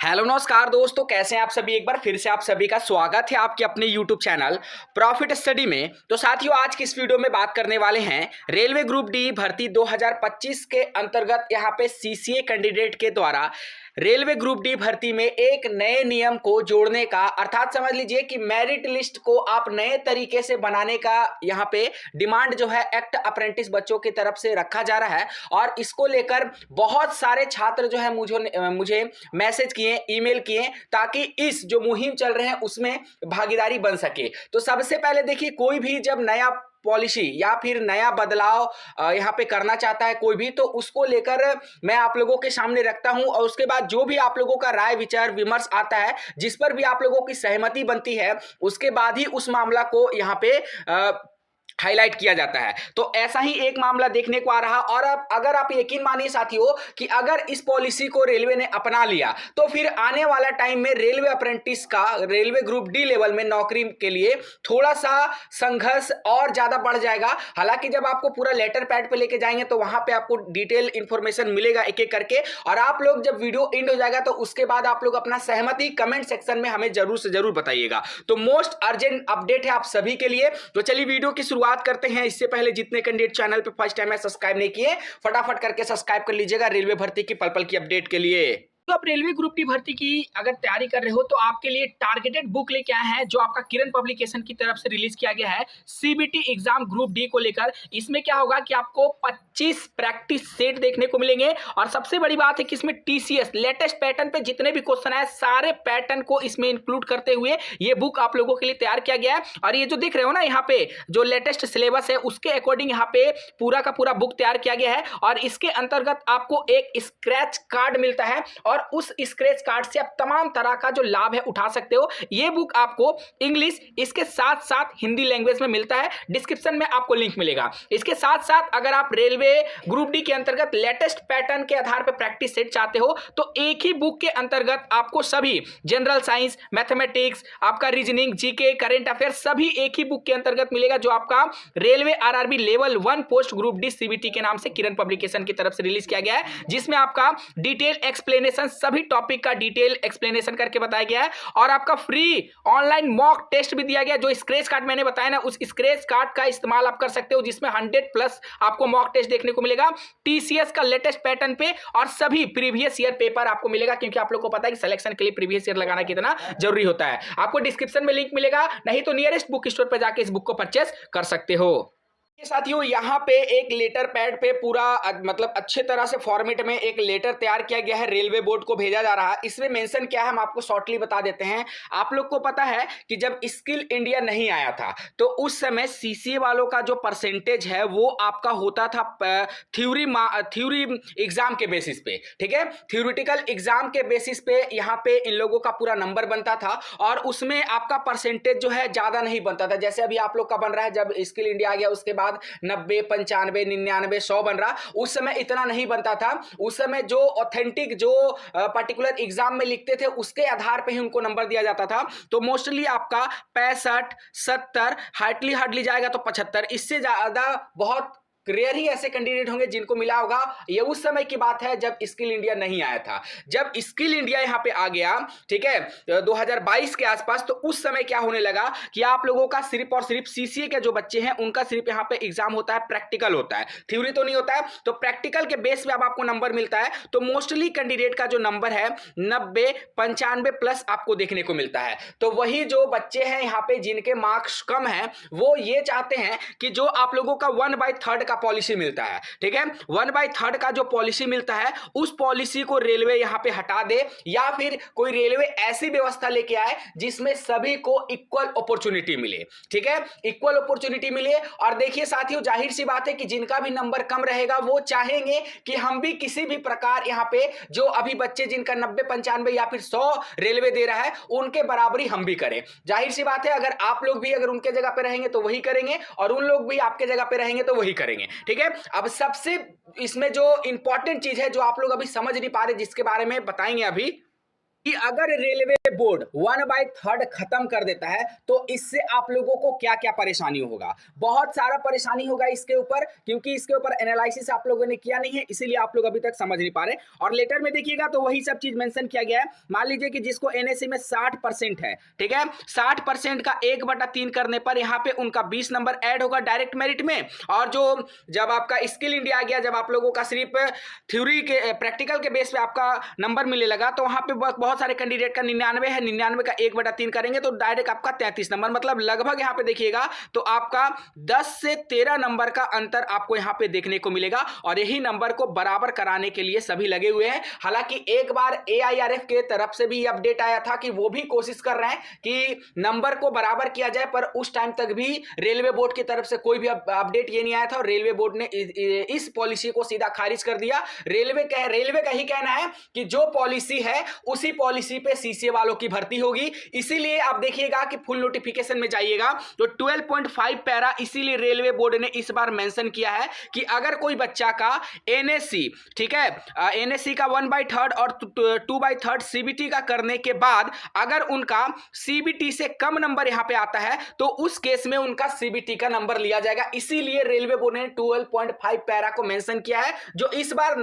Hello नमस्कार दोस्तों, कैसे हैं आप सभी। एक बार फिर से आप सभी का स्वागत है आपके अपने यूट्यूब चैनल प्रॉफिट स्टडी में। तो साथियों, आज की इस वीडियो में बात करने वाले हैं रेलवे ग्रुप डी भर्ती 2025 के अंतर्गत यहाँ पे सीसीए कैंडिडेट के द्वारा रेलवे ग्रुप डी भर्ती में एक नए नियम को जोड़ने का, अर्थात समझ लीजिए कि मेरिट लिस्ट को आप नए तरीके से बनाने का यहाँ पे डिमांड जो है एक्ट अप्रेंटिस बच्चों की तरफ से रखा जा रहा है। और इसको लेकर बहुत सारे छात्र जो है मुझे मैसेज किए, ईमेल किए, ताकि इस जो मुहिम चल रहे हैं उसमें भागीदारी बन सके। तो सबसे पहले देखिए, कोई भी जब नया पॉलिसी या फिर नया बदलाव यहाँ पे करना चाहता है कोई भी, तो उसको लेकर मैं आप लोगों के सामने रखता हूं। और उसके बाद जो भी आप लोगों का राय विचार विमर्श आता है, जिस पर भी आप लोगों की सहमति बनती है, उसके बाद ही उस मामला को यहाँ पे हाईलाइट किया जाता है। तो ऐसा ही एक मामला देखने को आ रहा। और अब अगर आप यकीन मानिए साथियों कि अगर इस पॉलिसी को रेलवे ने अपना लिया तो फिर आने वाला टाइम में रेलवे अप्रेंटिस का रेलवे ग्रुप डी लेवल में नौकरी के लिए थोड़ा सा संघर्ष और ज्यादा बढ़ जाएगा। हालांकि जब आपको पूरा लेटर पैड पे लेके जाएंगे तो वहां पे आपको डिटेल इंफॉर्मेशन मिलेगा एक एक करके। और आप लोग जब वीडियो एंड हो जाएगा तो उसके बाद आप लोग अपना सहमति कमेंट सेक्शन में हमें जरूर से जरूर बताइएगा। तो मोस्ट अर्जेंट अपडेट है आप सभी के लिए। तो चलिए वीडियो की शुरुआत करते हैं। इससे पहले जितने कैंडिडेट चैनल पे फर्स्ट टाइम है सब्सक्राइब नहीं किए, फटाफट करके सब्सक्राइब कर लीजिएगा रेलवे भर्ती की पल पल की अपडेट के लिए। तो आप रेलवे ग्रुप डी भर्ती की अगर तैयारी कर रहे हो तो आपके लिए टारगेटेड बुक लेके आए हैं, जो आपका किरण पब्लिकेशन की तरफ से रिलीज किया गया है सीबीटी एग्जाम ग्रुप डी को लेकर। इसमें क्या होगा कि आपको 25 प्रैक्टिस सेट देखने को मिलेंगे। और सबसे बड़ी बात है कि इसमें टीसीएस लेटेस्ट पैटर्न पे जितने भी क्वेश्चन है, सारे पैटर्न को इसमें इंक्लूड करते हुए ये बुक आप लोगों के लिए तैयार किया गया है। और ये जो देख रहे हो ना, यहाँ पे जो लेटेस्ट सिलेबस है उसके अकॉर्डिंग यहाँ पे पूरा का पूरा बुक तैयार किया गया है। और इसके अंतर्गत आपको एक स्क्रैच कार्ड मिलता है और उस स्क्रैच कार्ड से आप तमाम तरह का जो लाभ है उठा सकते हो। ये बुक आपको इंग्लिश, इसके साथ साथ हिंदी लैंग्वेज में मिलता है। डिस्क्रिप्शन में आपको लिंक मिलेगा। इसके साथ साथ अगर आप रेलवे ग्रुप डी के अंतर्गत लेटेस्ट पैटर्न के आधार पर प्रैक्टिस सेट चाहते हो तो एक ही बुक के अंतर्गत आपको सभी जनरल साइंस, मैथमेटिक्स, आपका रीजनिंग, जीके, करंट अफेयर्स सभी एक ही बुक के अंतर्गत मिलेगा, जो आपका railway RRB level 1 post group D CBT के नाम से किरण पब्लिकेशन की तरफ से रिलीज किया गया है, जिसमें आपका डिटेल एक्सप्लेनेशन, सभी टॉपिक का डिटेल एक्सप्लेनेशन करके बताया गया है। और आपका फ्री ऑनलाइन मॉक टेस्ट भी दिया गया। जो स्क्रैच कार्ड मैंने बताया ना, उस स्क्रैच कार्ड का इस्तेमाल आप कर सकते हो, जिसमें 100+ आपको मॉक टेस्ट देखने को मिलेगा टीसीएस का लेटेस्ट पैटर्न पे। और सभी प्रीवियस ईयर पेपर आपको मिलेगा, क्योंकि आप लोग को पता है कि सिलेक्शन के लिए प्रीवियस ईयर लगाना कितना जरूरी होता है। आपको डिस्क्रिप्शन में लिंक मिलेगा, नहीं तो नियरेस्ट बुक स्टोर पर जाके इस बुक को परचेस कर सकते हो। साथियों, यहाँ पे एक लेटर पैड पे पूरा मतलब अच्छे तरह से फॉर्मेट में एक लेटर तैयार किया गया है, रेलवे बोर्ड को भेजा जा रहा है। इसमें मेंशन क्या है हम आपको शॉर्टली बता देते हैं। आप लोग को पता है कि जब स्किल इंडिया नहीं आया था तो उस समय सीसीए वालों का जो परसेंटेज है वो आपका होता था थ्योरी एग्जाम के बेसिस पे, ठीक है। थ्योरेटिकल एग्जाम के बेसिस पे यहाँ पे इन लोगों का पूरा नंबर बनता था और उसमें आपका परसेंटेज जो है ज्यादा नहीं बनता था। जैसे अभी आप लोग का बन रहा है, जब स्किल इंडिया आ गया उसके बाद 90, 95, 99, 100 बन रहा। उस समय इतना नहीं बनता था। उस समय जो ऑथेंटिक, जो पर्टिकुलर एग्जाम में लिखते थे उसके आधार पे ही उनको नंबर दिया जाता था। तो मोस्टली आपका 65, 70, हार्डली जाएगा तो 75, इससे ज्यादा बहुत रेयर ही ऐसे कैंडिडेट होंगे जिनको मिला होगा। ये उस समय की बात है जब स्किल इंडिया नहीं आया था। जब स्किल इंडिया यहां पे आ गया, ठीक है, 2022 के आसपास, तो उस समय क्या होने लगा कि आप लोगों का सिर्फ और सिर्फ सीसीए के जो बच्चे हैं उनका सिर्फ यहां पे एग्जाम होता है, प्रैक्टिकल होता है, थ्योरी तो नहीं होता है। तो प्रैक्टिकल के बेस पे अब आपको नंबर मिलता है। तो मोस्टली कैंडिडेट का जो नंबर है 90, 95+ आपको देखने को मिलता है। तो वही जो बच्चे हैं यहाँ पे जिनके मार्क्स कम है, वो ये चाहते हैं कि जो आप लोगों का 1/3 पॉलिसी मिलता है, ठीक है, 1/3 का जो पॉलिसी मिलता है उस पॉलिसी को रेलवे यहां पे हटा दे, या फिर कोई रेलवे ऐसी व्यवस्था लेके आए जिसमें सभी को इक्वल अपॉर्चुनिटी मिले, ठीक है, इक्वल अपॉर्चुनिटी मिले। और देखिए साथियों, जाहिर सी बात है कि जिनका भी नंबर कम रहेगा वो चाहेंगे कि हम भी किसी भी प्रकार यहां पे जो अभी बच्चे जिनका 90, 95 या फिर 100 रेलवे दे रहा है उनके बराबरी हम भी करें। जाहिर सी बात है, अगर आप लोग भी अगर उनके जगह पे रहेंगे तो वही करेंगे और उन लोग भी आपके जगह पे रहेंगे तो वही करेंगे, ठीक है। अब सबसे इसमें जो इंपॉर्टेंट चीज है जो आप लोग अभी समझ नहीं पा रहे, जिसके बारे में बताएंगे अभी, कि अगर रेलवे बोर्ड 1/3 खत्म कर देता है तो इससे आप लोगों को क्या क्या परेशानी होगा। बहुत सारा परेशानी होगा इसके ऊपर, क्योंकि इसके ऊपर एनालिसिस आप लोगों ने किया नहीं है, इसीलिए आप लोग अभी तक समझ नहीं पा रहे। और लेटर में देखिएगा तो वही सब चीज मेंशन किया गया है। मान लीजिए कि जिसको एनएससी में 60% है, ठीक है, 60% का 1/3 करने पर यहाँ पे उनका 20 नंबर ऐड होगा डायरेक्ट मेरिट में। और जो जब आपका स्किल इंडिया आ गया, जब आप लोगों का सिर्फ थ्योरी के प्रैक्टिकल के बेस पे आपका नंबर मिलने लगा, तो वहां पे बहुत सारे कैंडिडेट का 99 है, 99 का 1/3 करेंगे तो डायरेक्ट आपका 33 नंबर, मतलब लगभग यहां पे देखिएगा तो आपका 10 से 13 नंबर का अंतर आपको यहां पे देखने को मिलेगा। और यही नंबर को बराबर कराने के लिए सभी लगे हुए हैं। हालांकि एक बार एआईआरएफ के तरफ से भी अपडेट आया था कि वो भी कोशिश कर रहे हैं कि नंबर को बराबर किया जाए, पर उस टाइम तक भी रेलवे बोर्ड की तरफ से कोई भी अपडेट ये नहीं आया था और रेलवे बोर्ड ने इस पॉलिसी को सीधा खारिज कर दिया। रेलवे का ही कहना है कि जो पॉलिसी है उसी पॉलिसी पे सीसीए वालों की भर्ती होगी। इसीलिए आप देखिएगा कि फुल नोटिफिकेशन में जाइएगा तो 12.5 पैरा इसीलिए रेलवे बोर्ड ने इस बार मेंशन किया है कि अगर कोई बच्चा का एनएससी, ठीक है, एनएससी का 1/3 और 2/3 सीबीटी का करने के बाद अगर उनका सीबीटी से कम नंबर यहां पे आता है तो उस केस में उनका सीबीटी का नंबर लिया जाएगा। इसीलिए रेलवे बोर्ड ने 12.5 पैरा को मेंशन किया है, जो इस बार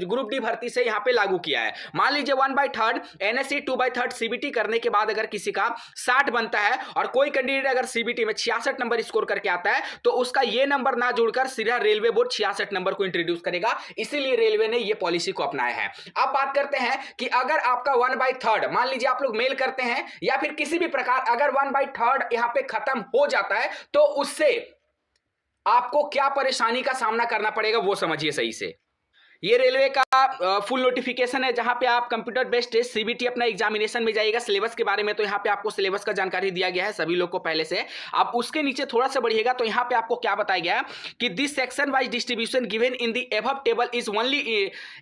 ग्रुप डी भर्ती से यहां पे लागू किया है। मान लीजिए 1/3 एनएससी 2/3 सीबीटी करने के बाद अगर किसी का 60 बनता है और कोई कैंडिडेट अगर सीबीटी में 66 नंबर स्कोर करके आता है तो उसका ये नंबर ना जोड़कर सीधा रेलवे बोर्ड 66 नंबर को इंट्रोड्यूस करेगा। इसीलिए रेलवे ने ये पॉलिसी को अपनाया है। अब बात करते हैं कि अगर आपका 1/3 मान लीजिए आप लोग मेल करते हैं या फिर किसी भी प्रकार अगर 1/3 यहां पे खत्म हो जाता है तो उससे आपको क्या परेशानी का सामना करना पड़ेगा वो समझिए सही से। ये रेलवे का फुल नोटिफिकेशन है जहां पे आप कंप्यूटर बेस्ड टेस्ट सीबीटी अपना एग्जामिनेशन में जाइएगा। सिलेबस के बारे में तो यहाँ पे आपको सिलेबस का जानकारी दिया गया है सभी लोग को पहले से। आप उसके नीचे थोड़ा सा बढ़िएगा तो यहाँ पे आपको क्या बताया गया है कि this section wise distribution given in the above table is only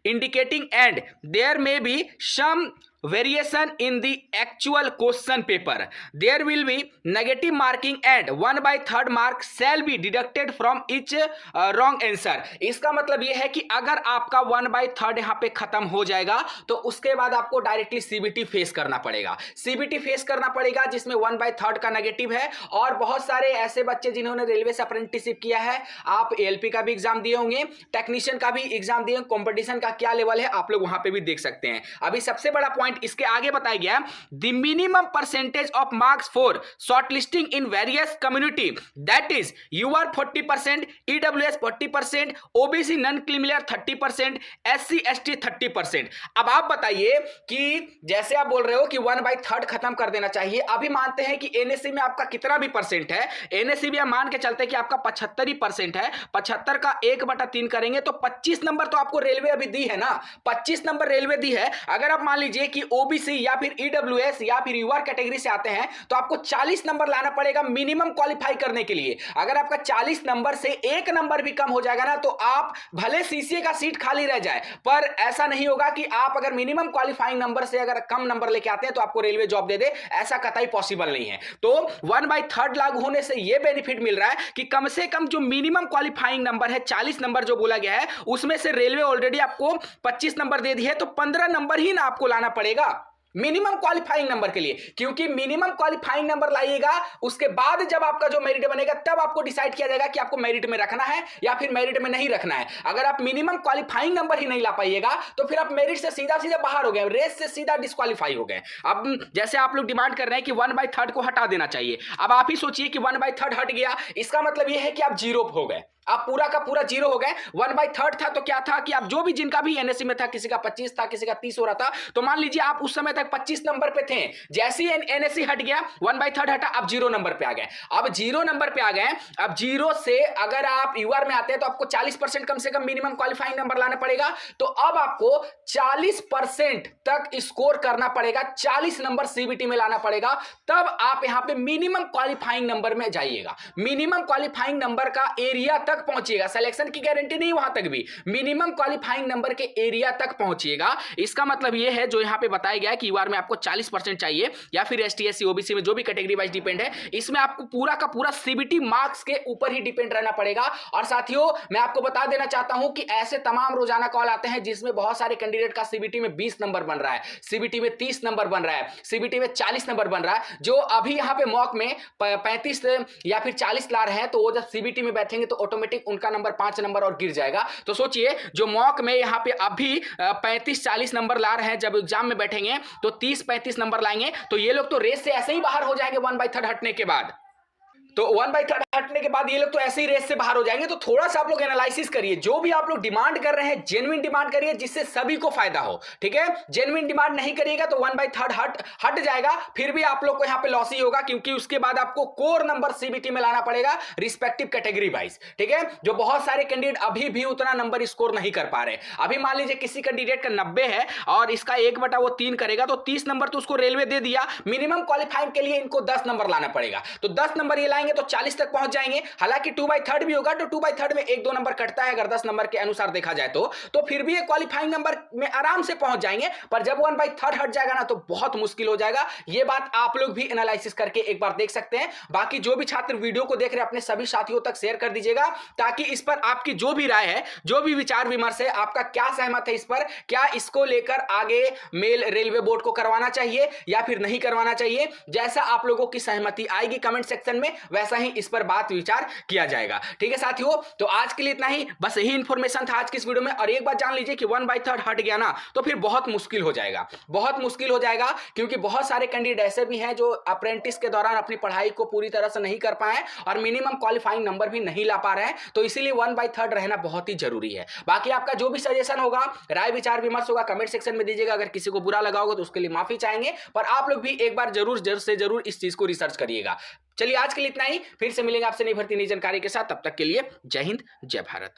indicating and there may be some variation in the actual question paper. There will be negative marking and 1/3 mark shall be deducted from each wrong answer. इसका मतलब यह है कि अगर आपका 1/3 यहाँ पे खत्म हो जाएगा तो उसके बाद आपको डायरेक्टली सीबीटी फेस करना पड़ेगा। सीबीटी फेस करना पड़ेगा जिसमें 1/3 का नेगेटिव है। और बहुत सारे ऐसे बच्चे जिन्होंने रेलवे से अप्रेंटिसशिप किया है, आप एएलपी का भी एग्जाम दिए होंगे, टेक्नीशियन का भी एग्जाम दिए, कंपटीशन का क्या लेवल है आप लोग वहां पे भी देख सकते हैं। अभी सबसे बड़ा पॉइंट इसके आगे बताया गया, the minimum percentage of marks for shortlisting in various community that is UR 40%, EWS 40%, OBC non creamy layer 30%, SC ST 30%। अब आप बताइए कि जैसे आप बोल रहे हो कि 1/3 खत्म कर देना चाहिए, अभी मानते हैं कि एनएससी में आपका कितना भी परसेंट है, एनएससी भी हम मान के चलते हैं कि आपका 75% है, 75 का 1/3 करेंगे तो 25 नंबर तो आपको रेलवे अभी दी है ना, 25 नंबर रेलवे दी है। अगर आप मान लीजिए कि ओबीसी या फिर ईडब्ल्यूएस या फिर यूआर कैटेगरी से आते हैं तो आपको 40 नंबर लाना पड़ेगा मिनिमम क्वालिफाई करने के लिए। अगर आपका 40 नंबर से एक नंबर भी कम हो जाएगा ना तो आप भले सीसीए का सीट खाली रह जाए, पर ऐसा नहीं होगा कि आप अगर मिनिमम क्वालिफाइंग नंबर से अगर कम नंबर लेके आते हैं तो आपको रेलवे जॉब दे दे, ऐसा कतई पॉसिबल नहीं है। तो 1/3 लागू होने से यह बेनिफिट मिल रहा है कि कम से कम जो मिनिमम क्वालिफाइंग नंबर है 40 नंबर जो बोला गया है उसमें से रेलवे ऑलरेडी आपको 25 नंबर दे दी है, तो 15 नंबर ही ना आपको लाना पड़ेगा मिनिमम क्वालिफाइंग नंबर के लिए। क्योंकि मिनिमम क्वालिफाइंग नंबर लाइएगा, उसके बाद जब आपका जो मेरिट बनेगा तब आपको डिसाइड किया जाएगा कि आपको मेरिट में रखना है या फिर मेरिट में नहीं रखना है। अगर आप मिनिमम क्वालिफाइंग नंबर ही नहीं ला पाइएगा तो फिर आप मेरिट से सीधा सीधा बाहर हो गए, रेस से सीधा डिस्क्वालीफाई हो गए। अब जैसे आप लोग डिमांड कर रहे हैं कि 1/3 को हटा देना चाहिए, अब आप ही सोचिए कि 1/3 हट गया, इसका मतलब यह है कि आप जीरो हो गए, आप पूरा का पूरा जीरो हो गए। 1/3 था तो क्या था कि आप जो भी जिनका भी एनएससी में था, किसी का 25 था, किसी का 30 हो रहा था, तो मान लीजिए आप उस समय तक 25 नंबर पे थे, जैसे ही एनएससी हट गया 1/3 हटा, आप 0 नंबर पे आ गए। अब 0 नंबर पे आ गए, अब 0 से अगर आप यूआर में आते हैं तो आपको 40% कम से कम मिनिमम क्वालिफाइंग नंबर लाना पड़ेगा। तो अब आपको 40% तक स्कोर करना पड़ेगा, 40 नंबर सीबीटी में लाना पड़ेगा, तब आप यहां पे मिनिमम क्वालिफाइंग नंबर में जाइएगा। मिनिमम क्वालिफाइंग नंबर का एरिया तक पहुंचिएगा, सिलेक्शन की गारंटी नहीं, वहां तक भी मिनिमम क्वालिफाइंग नंबर के एरिया तक पहुंचिएगा। इसका मतलब यह है जो यहां पे बताया गया है कि यूआर में आपको 40% चाहिए या फिर एसटी एससी ओबीसी में जो भी कैटेगरी वाइज डिपेंड है, इसमें आपको पूरा का पूरा सीबीटी मार्क्स के ऊपर ही डिपेंड रहना पड़ेगा। और साथियों मैं आपको बता देना चाहता हूं कि ऐसे तमाम रोजाना कॉल आते हैं जिसमें बहुत सारे कैंडिडेट का सीबीटी में 20 नंबर बन रहा है, सीबीटी में 30 नंबर बन रहा है, सीबीटी में 40 नंबर बन रहा है। जो अभी यहां पे मॉक में 35 या फिर 40 ला रहे हैं, तो वो जब सीबीटी में बैठेंगे तो ऑटोमेटिक उनका नंबर 5 नंबर और गिर जाएगा। तो सोचिए जो मॉक में यहां पे अभी 35-40 नंबर ला रहे हैं, जब एग्जाम में बैठेंगे तो 30-35 नंबर लाएंगे, तो ये लोग तो रेस से ऐसे ही बाहर हो जाएंगे 1/3 हटने के बाद। तो 1/3 हटने के बाद ये लोग तो ऐसे ही रेस से बाहर हो जाएंगे। तो थोड़ा सा आप लोग एनालिसिस करिए, जो भी आप लोग डिमांड कर रहे हैं जेन्युइन डिमांड करिए जिससे सभी को फायदा हो, ठीक है। जेन्युइन डिमांड नहीं करिएगा तो 1/3 हट जाएगा, फिर भी आप लोग को यहां पे लॉस ही होगा, क्योंकि उसके बाद आपको कोर नंबर सीबीटी में लाना पड़ेगा रिस्पेक्टिव कैटेगरी वाइज, ठीक है। जो बहुत सारे कैंडिडेट अभी भी उतना नंबर स्कोर नहीं कर पा रहे। अभी मान लीजिए किसी कैंडिडेट का 90 है और इसका 1/3 करेगा तो 30 नंबर तो उसको रेलवे दे दिया, मिनिमम क्वालिफाइंग के लिए इनको 10 नंबर लाना पड़ेगा। तो 10 नंबर ये लाएंगे तो 40 तक पहुंच जाएंगे। हालांकि 2/3 भी होगा तो 2/3 में 1-2 नंबर कटता है अगर 10 नंबर के अनुसार देखा जाए तो फिर भी ये क्वालिफाइंग नंबर में आराम से पहुंच जाएंगे। पर जब 1/3 हट जाएगा ना तो बहुत मुश्किल हो जाएगा। ये बात आप लोग भी एनालिसिस करके एक बार देख सकते हैं। बाकी जो भी छात्र वीडियो को देख रहे हैं अपने सभी साथियों तक शेयर कर दीजिएगा, ताकि इस पर आपकी जो भी राय है, जो भी विचार विमर्श है, आपका क्या सहमत है इस पर, क्या इसको लेकर आगे मेल रेलवे बोर्ड को करवाना चाहिए या फिर नहीं करवाना चाहिए। जैसा आप लोगों की सहमति आएगी कमेंट सेक्शन में, वैसा ही इस पर बात विचार किया जाएगा, ठीक है साथियों। तो आज के लिए इतना ही, बस यही इंफॉर्मेशन था आज की इस वीडियो में। और एक बात जान लीजिए कि 1/3 हट गया ना तो फिर बहुत मुश्किल हो जाएगा, बहुत मुश्किल हो जाएगा, क्योंकि बहुत सारे कैंडिडेट ऐसे भी हैं जो अप्रेंटिस के दौरान अपनी पढ़ाई को पूरी तरह से नहीं कर पाए और मिनिमम क्वालिफाइंग नंबर भी नहीं ला पा रहे हैं। तो इसीलिए 1/3 रहना बहुत ही जरूरी है। बाकी आपका जो भी सजेशन होगा, राय विचार विमर्श होगा, कमेंट सेक्शन में दीजिएगा। अगर किसी को बुरा लगा होगा तो उसके लिए माफी चाहेंगे, पर आप लोग भी एक बार जरूर इस चीज को रिसर्च करिएगा। चलिए आज के लिए इतना ही, फिर से मिलेंगे आपसे नई भर्ती नई जानकारी के साथ। तब तक के लिए जय हिंद जय भारत।